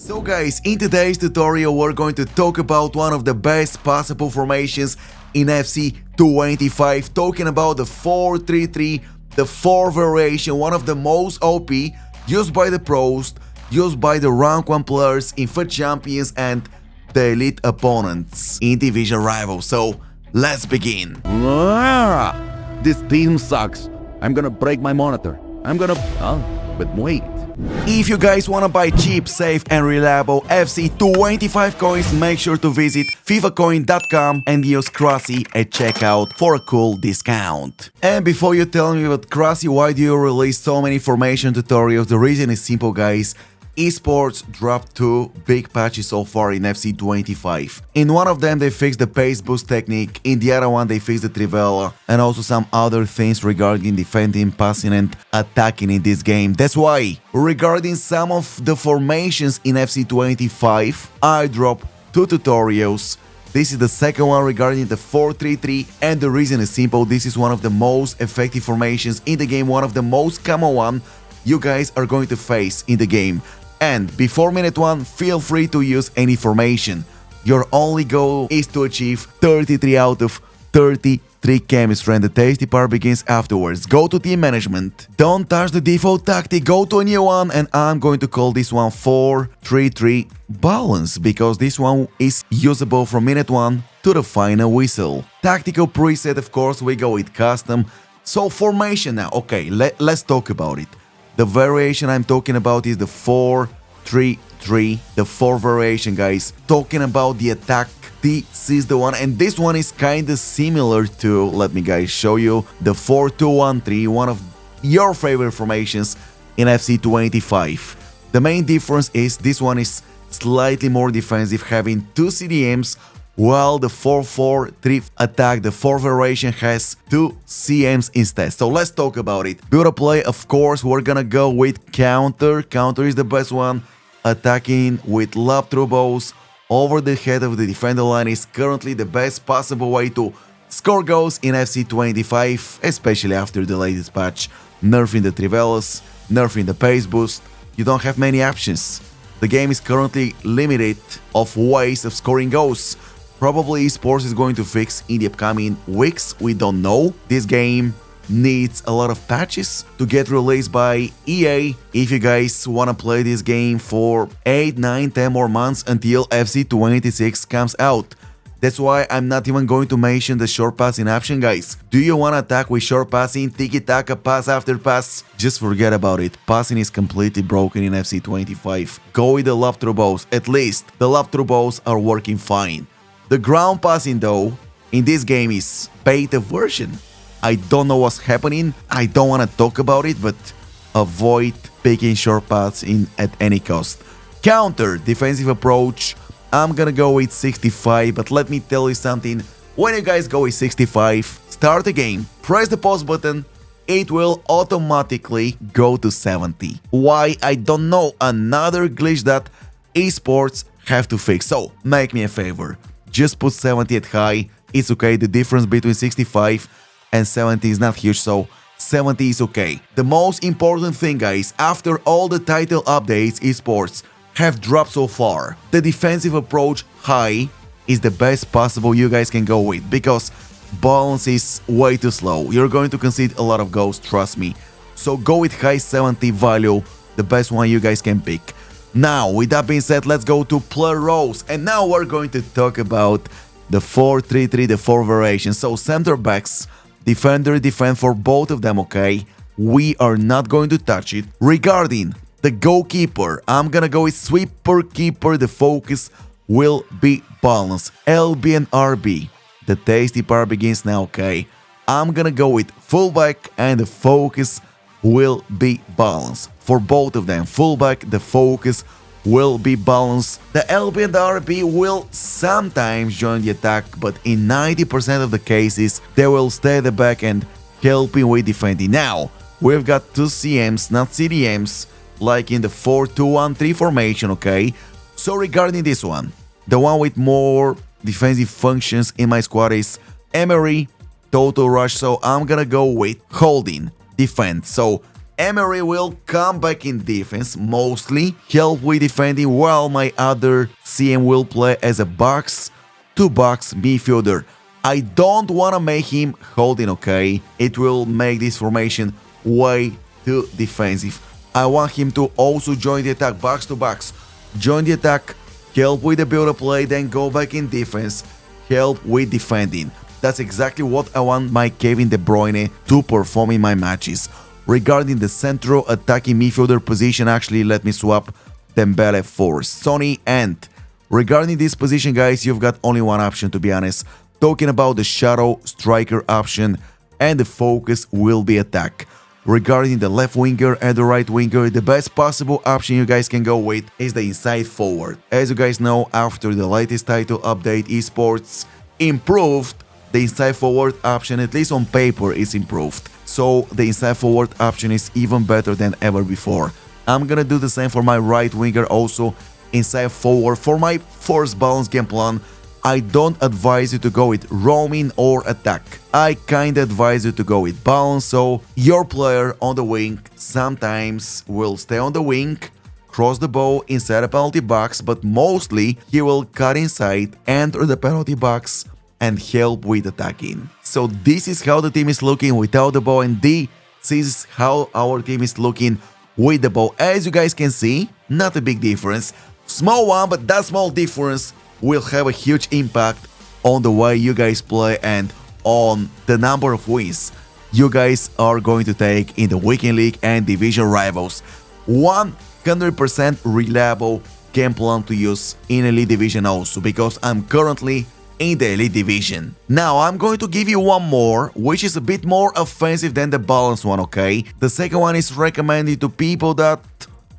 So guys, in today's tutorial we're going to talk about one of the best possible formations in FC25, talking about the 4-3-3, the 4 variation, one of the most OP, used by the pros, used by the rank 1 players in FUT Champions and the elite opponents in division rivals. So let's begin. This team sucks. I'm gonna break my monitor. But wait. If you guys wanna buy cheap, safe and reliable FC25 coins, make sure to visit fifacoin.com and use Krasi at checkout for a cool discount. And before you tell me about Krasi, why do you release so many formation tutorials? The reason is simple, guys. Esports dropped 2 big patches so far in FC25. In one of them they fixed the pace boost technique, in the other one they fixed the Trivela, and also some other things regarding defending, passing and attacking in this game. That's why, regarding some of the formations in FC25, I dropped 2 tutorials. This is the second one regarding the 4-3-3, and the reason is simple. This is one of the most effective formations in the game, one of the most common one you guys are going to face in the game. And before minute 1, feel free to use any formation. Your only goal is to achieve 33 out of 33 chemistry, and the tasty part begins afterwards. Go to team management, don't touch the default tactic, go to a new one, and I'm going to call this one 4-3-3 balance, because this one is usable from minute 1 to the final whistle. Tactical preset, of course, we go with custom. So formation now, okay, let's talk about it. The variation I'm talking about is the 4-3-3, the 4 variation, guys. Talking about the attack, this is the one, and this one is kinda similar to, let me guys show you, the 4-2-1-3, one of your favorite formations in FC25. The main difference is this one is slightly more defensive, having 2 CDMs, while the 4-4-3 attack, the 4 variation, has 2 CMs instead. So let's talk about it. Build a play, of course, we're gonna go with counter. Counter is the best one. Attacking with lob through balls over the head of the defender line is currently the best possible way to score goals in FC25, especially after the latest patch. Nerfing the Trivelas, nerfing the pace boost. You don't have many options. The game is currently limited of ways of scoring goals. Probably esports is going to fix in the upcoming weeks, we don't know. This game needs a lot of patches to get released by EA if you guys wanna play this game for 8, 9, 10 more months until FC26 comes out. That's why I'm not even going to mention the short passing option, guys. Do you wanna attack with short passing, tiki-taka, pass after pass? Just forget about it. Passing is completely broken in FC25. Go with the lob through balls. At least the lob through balls are working fine. The ground passing though, in this game is beta version. I don't know what's happening, I don't want to talk about it, but avoid picking short paths at any cost. Counter, defensive approach, I'm gonna go with 65, but let me tell you something. When you guys go with 65, start the game, press the pause button, it will automatically go to 70. Why? I don't know, another glitch that esports have to fix. So make me a favor. Just put 70 at high, it's okay, the difference between 65 and 70 is not huge, so 70 is okay. The most important thing, guys, after all the title updates esports have dropped so far, the defensive approach high is the best possible you guys can go with, because balance is way too slow. You're going to concede a lot of goals, trust me. So go with high 70 value, the best one you guys can pick. Now, with that being said, let's go to player roles, and now we're going to talk about the 4-3-3, the 4 variation. So center backs, defender, defend for both of them, okay? We are not going to touch it. Regarding the goalkeeper, I'm gonna go with sweeper keeper, the focus will be balance. LB and RB, the tasty part begins now, okay? I'm gonna go with fullback and the focus will be balanced. For both of them, fullback, the focus will be balanced. The LB and the RB will sometimes join the attack, but in 90% of the cases, they will stay at the back and helping with defending. Now, we've got 2 CMs, not CDMs, like in the 4-2-1-3 formation, okay? So regarding this one, the one with more defensive functions in my squad is Emery, Total Rush, so I'm gonna go with holding, defend. So Emery will come back in defense, mostly help with defending, while my other CM will play as a box-to-box midfielder. I don't want to make him holding, okay? It will make this formation way too defensive. I want him to also join the attack, box to box. Join the attack, help with the build-up play, then go back in defense, help with defending. That's exactly what I want my Kevin De Bruyne to perform in my matches. Regarding the central attacking midfielder position, actually let me swap Dembele for Sonny. And regarding this position, guys, you've got only one option, to be honest. Talking about the shadow striker option, and the focus will be attack. Regarding the left winger and the right winger, the best possible option you guys can go with is the inside forward. As you guys know, after the latest title update, esports improved. The inside forward option, at least on paper, is improved. So the inside forward option is even better than ever before. I'm gonna do the same for my right winger, also inside forward. For my first balanced game plan, I don't advise you to go with roaming or attack. I kinda advise you to go with balance, so your player on the wing sometimes will stay on the wing, cross the ball inside a penalty box, but mostly he will cut inside, enter the penalty box, and help with attacking. So this is how the team is looking without the ball, and this is how our team is looking with the ball. As you guys can see, not a big difference. Small one, but that small difference will have a huge impact on the way you guys play and on the number of wins you guys are going to take in the weekend league and division rivals. 100% reliable game plan to use in Elite Division also, because I'm currently in the Elite Division. Now I'm going to give you one more, which is a bit more offensive than the balanced one, okay? The second one is recommended to people that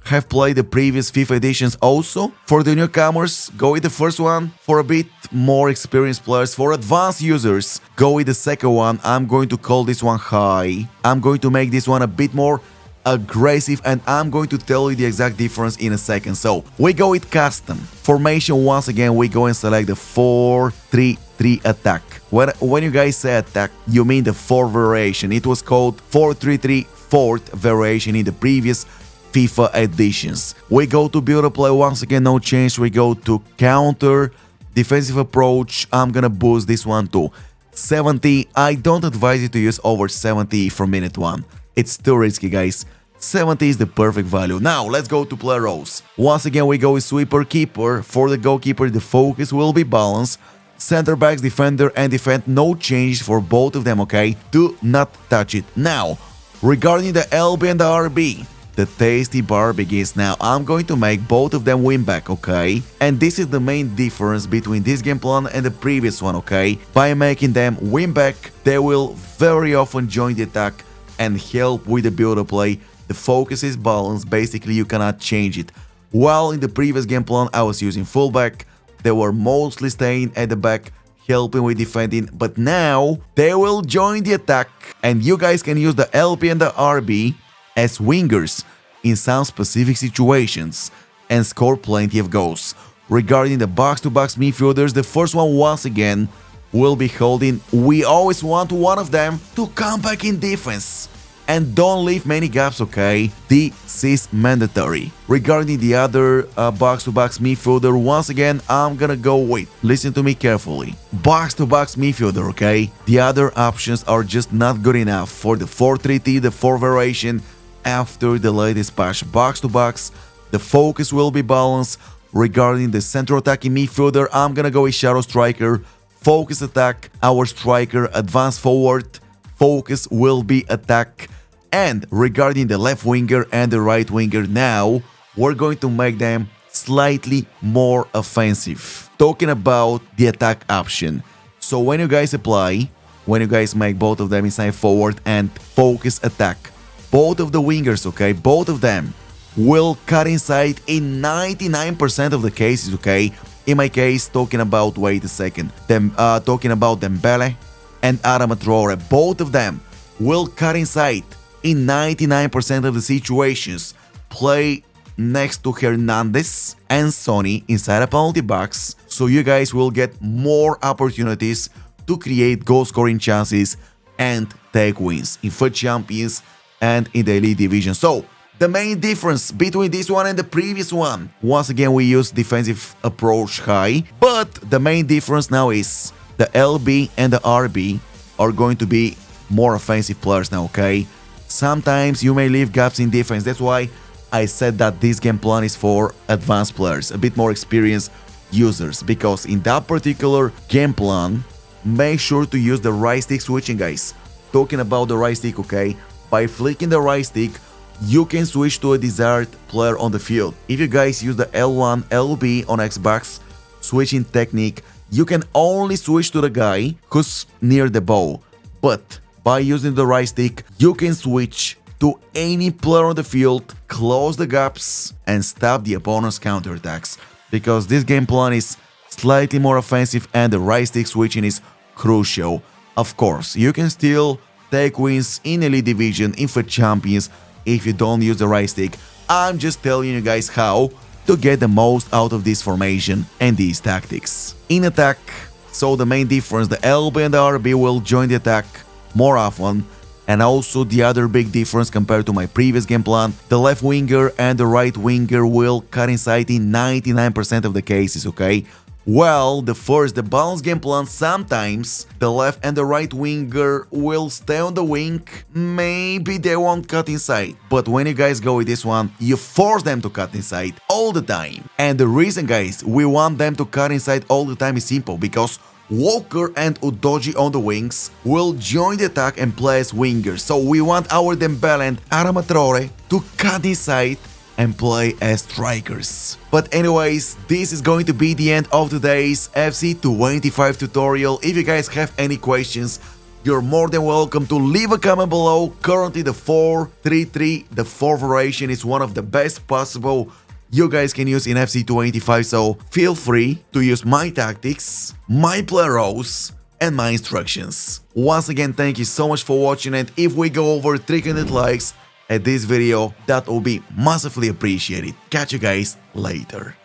have played the previous FIFA editions also. For the newcomers, go with the first one. For a bit more experienced players, for advanced users, go with the second one. I'm going to call this one high. I'm going to make this one a bit more aggressive, and I'm going to tell you the exact difference in a second. So we go with custom formation. Once again, we go and select the 4-3-3 attack. When you guys say attack, you mean the fourth variation. It was called 4-3-3 fourth variation in the previous FIFA editions. We go to build a play. Once again, no change. We go to counter defensive approach. I'm gonna boost this one to 70. I don't advise you to use over 70 for minute one. It's too risky, guys. 70 is the perfect value. Now, let's go to player roles. Once again, we go with sweeper, keeper. For the goalkeeper, the focus will be balance. Center backs, defender, and defend. No changes for both of them, okay? Do not touch it. Now, regarding the LB and the RB, the tasty bar begins now. I'm going to make both of them win back, okay? And this is the main difference between this game plan and the previous one, okay? By making them win back, they will very often join the attack and help with the build-up play. The focus is balanced, basically you cannot change it. While in the previous game plan I was using fullback, they were mostly staying at the back, helping with defending, but now they will join the attack, and you guys can use the LP and the RB as wingers in some specific situations and score plenty of goals. Regarding the box-to-box midfielders, the first one once again will be holding. We always want one of them to come back in defense and don't leave many gaps, okay? This is mandatory. Regarding the other box-to-box midfielder, once again, I'm gonna go with, listen to me carefully, box-to-box midfielder, okay? The other options are just not good enough for the 4-3-3, the 4 variation after the latest patch. Box-to-box, the focus will be balanced. Regarding the central attacking midfielder, I'm gonna go with shadow striker, focus attack, our striker, advance forward, focus will be attack. And regarding the left winger and the right winger, now we're going to make them slightly more offensive. Talking about the attack option. So when you guys apply, when you guys make both of them inside forward and focus attack, both of the wingers, okay, both of them will cut inside in 99% of the cases, okay? In my case, talking about, wait a second, talking about Dembele and Adama Traore, both of them will cut inside in 99% of the situations. Play next to Hernandez and Sonny inside a penalty box, so you guys will get more opportunities to create goal scoring chances and take wins. In FUT Champions, and in the Elite Division. So, the main difference between this one and the previous one, once again we use defensive approach high, but the main difference now is the LB and the RB are going to be more offensive players now, okay? Sometimes you may leave gaps in defense, that's why I said that this game plan is for advanced players, a bit more experienced users, because in that particular game plan, make sure to use the right stick switching, guys. Talking about the right stick, okay? By flicking the right stick, you can switch to a desired player on the field. If you guys use the L1, LB on Xbox switching technique, you can only switch to the guy who's near the ball. But by using the right stick, you can switch to any player on the field, close the gaps, and stop the opponent's counterattacks. Because this game plan is slightly more offensive and the right stick switching is crucial. Of course, you can still take wins in Elite Division, in FUT Champions, if you don't use the right stick. I'm just telling you guys how to get the most out of this formation and these tactics. In attack, so the main difference, the LB and the RB will join the attack more often, and also the other big difference compared to my previous game plan, the left winger and the right winger will cut inside in 99% of the cases, okay? Well, the balanced game plan, sometimes the left and the right winger will stay on the wing, maybe they won't cut inside, but when you guys go with this one, you force them to cut inside all the time. And the reason, guys, we want them to cut inside all the time is simple, because Walker and Udogie on the wings will join the attack and play as wingers, so we want our Dembele and Adama Traore to cut inside and play as strikers. But anyways, this is going to be the end of today's FC25 tutorial. If you guys have any questions, you're more than welcome to leave a comment below. Currently the 4-3-3, the 4 variation is one of the best possible you guys can use in FC25, so feel free to use my tactics, my player roles, and my instructions. Once again, thank you so much for watching, and if we go over 300 likes at this video, that will be massively appreciated. Catch you guys later.